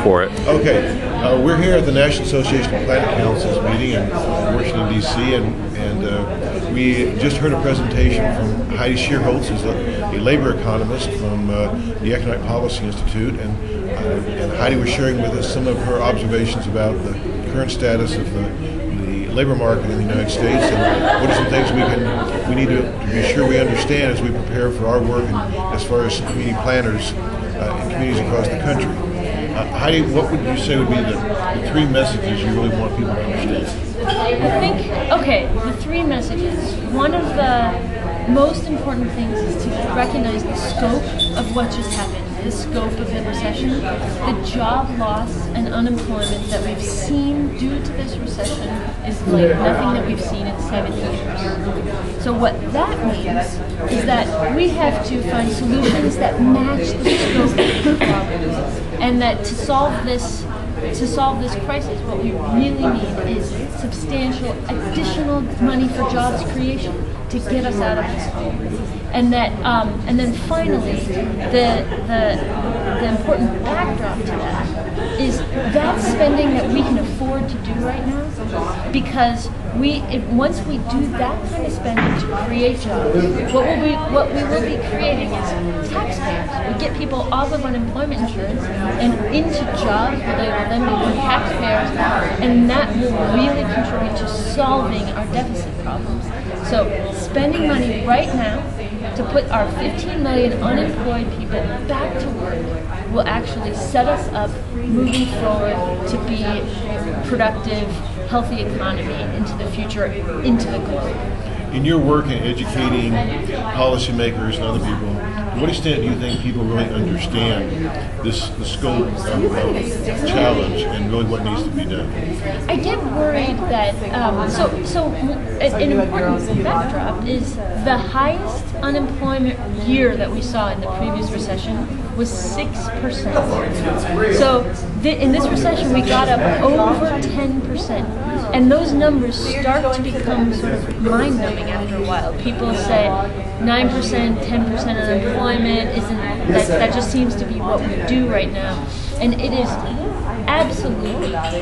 for it. Okay, we're here at the National Association of Planet Councils meeting in Washington, D.C., and we just heard a presentation from Heidi Shierholz, who's a labor economist from the Economic Policy Institute, and Heidi was sharing with us some of her observations about the current status of the labor market in the United States, and what are some things we need to be sure we understand as we prepare for our work, and as far as community planners in communities across the country. Heidi, what would you say would be the three messages you really want people to understand? I think, okay, the three messages. One of the most important things is to recognize the scope of what just happened, the scope of the recession, the job loss and unemployment that we've seen due to this recession is like nothing that we've seen in 70 years. So what that means is that we have to find solutions that match the scope of the problem, and that to solve this crisis, what we really need is substantial additional money for jobs creation to get us out of this hole. And that, and then finally, the important backdrop to that is that spending that we can afford to do right now, because once we do that kind of spending to create jobs, what we will be creating is taxpayers. We get people off of unemployment insurance and into jobs where they will then become taxpayers, and that will really contribute to solving our deficit problems. So spending money right now to put our 15 million unemployed people back to work will actually set us up moving forward to be a productive, healthy economy into the future, into the globe. In your work in educating policymakers and other people, to what extent do you think people really understand the scope of challenge and really what needs to be done? I get worried that, an important backdrop is the highest unemployment year that we saw in the previous recession was 6%. So in this recession we got up over 10%. And those numbers start to become sort of mind-numbing after a while. People say 9%, 10% unemployment that just seems to be what we do right now. And it is absolutely not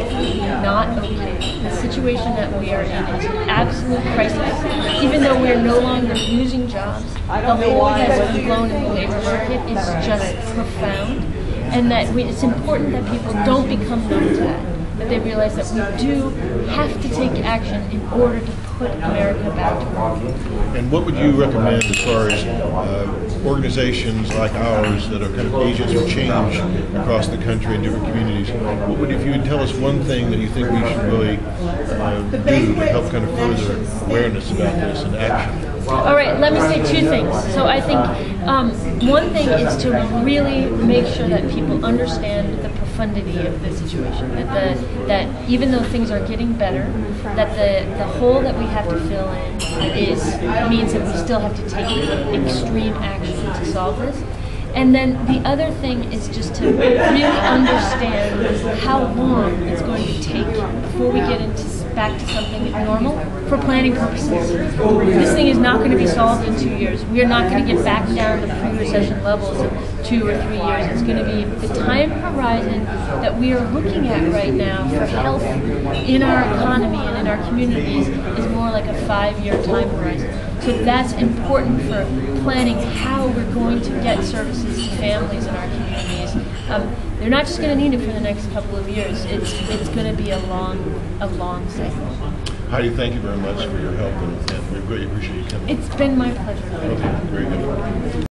okay. The situation that we are in is an absolute crisis. Even though we are no longer losing jobs, the hole that's been blown in the labor market is just profound. And that it's important that people don't become numb to that they realize that we do have to take action in order to put America back to work. And what would you recommend as far as organizations like ours that are kind of agents of change across the country in different communities? What would, if you would tell us one thing that you think we should really do to help kind of further awareness about this and action? All right, let me say two things. So I think one thing is to really make sure that people understand the profundity of the situation, that even though things are getting better, that the hole that we have to fill in means that we still have to take extreme action to solve this. And then the other thing is just to really understand how long it's going to take before we get back to something normal for planning purposes. This thing is not going to be solved in 2 years. We are not going to get back down to pre-recession levels in 2 or 3 years. It's going to be the time horizon that we are looking at right now for health in our economy and in our communities is more like a 5-year time horizon. So that's important for planning how we're going to get services to families in our communities. They're not just going to need it for the next couple of years. It's going to be a long cycle. Heidi, thank you very much for your help, and we really appreciate you coming. It's been my pleasure. Okay, very good.